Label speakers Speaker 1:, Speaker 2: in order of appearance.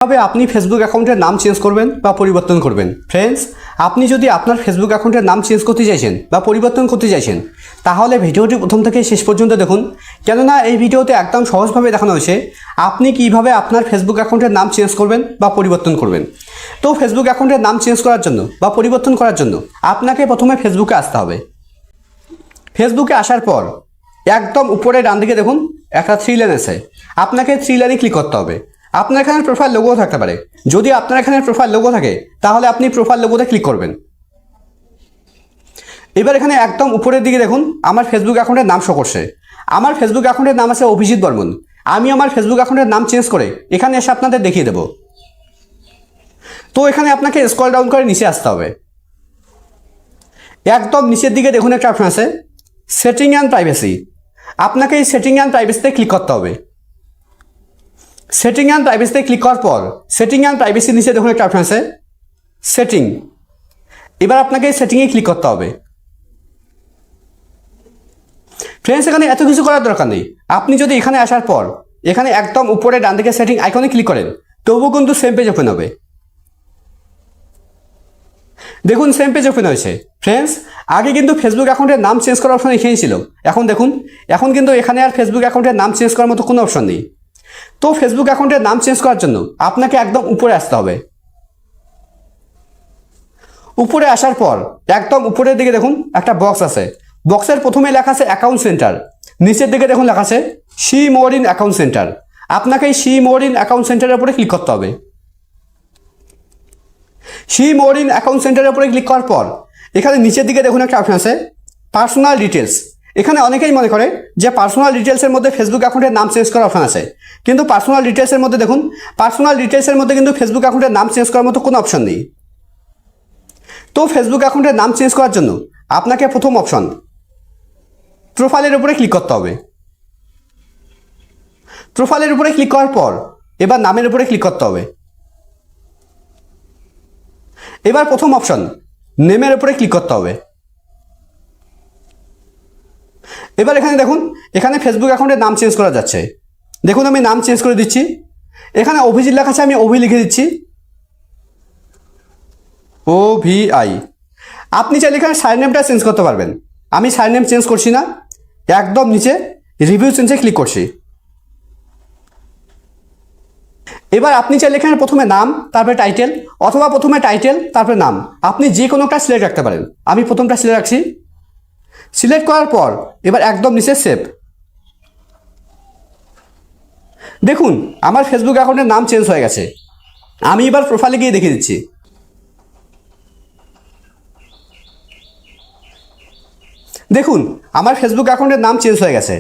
Speaker 1: তবে আপনি ফেসবুক অ্যাকাউন্টের নাম চেঞ্জ করবেন বা পরিবর্তন করবেন। ফ্রেন্ডস, আপনি যদি আপনার ফেসবুক অ্যাকাউন্টের নাম চেঞ্জ করতে চাইছেন বা পরিবর্তন করতে চাইছেন, তাহলে ভিডিওটি প্রথম থেকে শেষ পর্যন্ত দেখুন, কেননা এই ভিডিওতে একদম সহজভাবে দেখানো হয়েছে আপনি কিভাবে আপনার ফেসবুক অ্যাকাউন্টের নাম চেঞ্জ করবেন বা পরিবর্তন করবেন। তো ফেসবুক অ্যাকাউন্টের নাম চেঞ্জ করার জন্য বা পরিবর্তন করার জন্য আপনাকে প্রথমে ফেসবুকে আসতে হবে। ফেসবুকে আসার পর একদম উপরে ডান দিকে দেখুন একটা থ্রি লাইন আছে, আপনাকে থ্রি লাইনে ক্লিক করতে হবে। আপনার এখানে প্রোফাইল লোগো থাকতে পারে, যদি আপনার এখানে প্রোফাইল লোগো থাকে তাহলে আপনি প্রোফাইল লোগোতে ক্লিক করবেন। এবার এখানে একদম উপরের দিকে দেখুন আমার ফেসবুক অ্যাকাউন্টের নাম শো করছে। আমার ফেসবুক অ্যাকাউন্টের নাম আছে অভিজিৎ বর্মন। আমি আমার ফেসবুক অ্যাকাউন্টের নাম চেঞ্জ করে এখানে এসে আপনাদের দেখিয়ে দেব। তো এখানে আপনাকে স্ক্রল ডাউন করে নিচে আসতে হবে। একদম নিচের দিকে দেখুন একটা অপশন আছে সেটিং অ্যান্ড প্রাইভেসি। আপনাকে এই সেটিং অ্যান্ড প্রাইভেসিতে ক্লিক করতে হবে। সেটিং অ্যান্ড প্রাইভেসিতে ক্লিক করার পর সেটিং অ্যান্ড প্রাইভেসির নিচে দেখুন একটা অপশন আছে সেটিং। এবার আপনাকে এই সেটিংয়ে ক্লিক করতে হবে। ফ্রেন্ডস, এখানে এত কিছু করার দরকার নেই। আপনি যদি এখানে আসার পর এখানে একদম উপরে ডান দিকে সেটিং আইকনে ক্লিক করেন তবুও কিন্তু সেম পেজ ওপেন হবে। দেখুন সেম পেজ ওপেন হয়েছে। ফ্রেন্ডস, আগে কিন্তু ফেসবুক অ্যাকাউন্টের নাম চেঞ্জ করার অপশন এখানেই ছিল। এখন দেখুন, এখন কিন্তু এখানে আর ফেসবুক অ্যাকাউন্টের নাম চেঞ্জ করার মতো কোনো অপশন নেই। তো ফেসবুক অ্যাকাউন্টের নাম চেঞ্জ করার জন্য আপনাকে একদম উপরে আসতে হবে। উপরে আসার পর একদম উপরের দিকে দেখুন একটা বক্স আছে। বক্সের প্রথমে লেখা আছে অ্যাকাউন্ট সেন্টার, নিচের দিকে দেখুন লেখা আছে see more in account centre. আপনাকে এই সি মোর ইন অ্যাকাউন্ট সেন্টারের উপরে ক্লিক করতে হবে। সি মোর ইন অ্যাকাউন্ট সেন্টারের উপরে ক্লিক করার পর এখানে নিচের দিকে দেখুন একটা অপশন আছে পার্সোনাল ডিটেলস। এখানে অনেকেই মনে করে যে পার্সোনাল ডিটেলসের মধ্যে ফেসবুক অ্যাকাউন্টের নাম চেঞ্জ করার অপশন আছে, কিন্তু পার্সোনাল ডিটেলসের মধ্যে দেখুন পার্সোনাল ডিটেলসের মধ্যে কিন্তু ফেসবুক অ্যাকাউন্টের নাম চেঞ্জ করার মতো কোনো অপশন নেই। তো ফেসবুক অ্যাকাউন্টের নাম চেঞ্জ করার জন্য আপনাকে প্রথম অপশন প্রোফাইলের উপরে ক্লিক করতে হবে। প্রোফাইলের উপরে ক্লিক করার পর এবার নামের উপরে ক্লিক করতে হবে। এবার প্রথম অপশন নেমের উপরে ক্লিক করতে হবে। এবার এখানে দেখুন এখানে ফেসবুক অ্যাকাউন্টের নাম চেঞ্জ করা যাচ্ছে। দেখুন আমি নাম চেঞ্জ করে দিচ্ছি। এখানে অভিজিৎ লেখা আছে, আমি অভি লিখে দিচ্ছি OVI। আপনি চাইলে এখানে সারনেমটা চেঞ্জ করতে পারবেন। আমি সারনেম চেঞ্জ করছি না, একদম নিচে রিভিউ চেঞ্জে ক্লিক করছি। এবার আপনি চাইলে এখানে প্রথমে নাম তারপরে টাইটেল, অথবা প্রথমে টাইটেল তারপরে নাম, আপনি যে কোনোটা সিলেক্ট রাখতে পারেন। আমি প্রথমটা সিলেক্ট রাখছি। সিলেক্ট করার পর এবার একদম নিচে সেভ। দেখুন আমার ফেসবুক অ্যাকাউন্টের নাম চেঞ্জ হয়ে গেছে। আমি এবার প্রোফাইলে গিয়ে দেখিয়ে দিচ্ছি। দেখুন আমার ফেসবুক অ্যাকাউন্টের নাম চেঞ্জ হয়ে গেছে।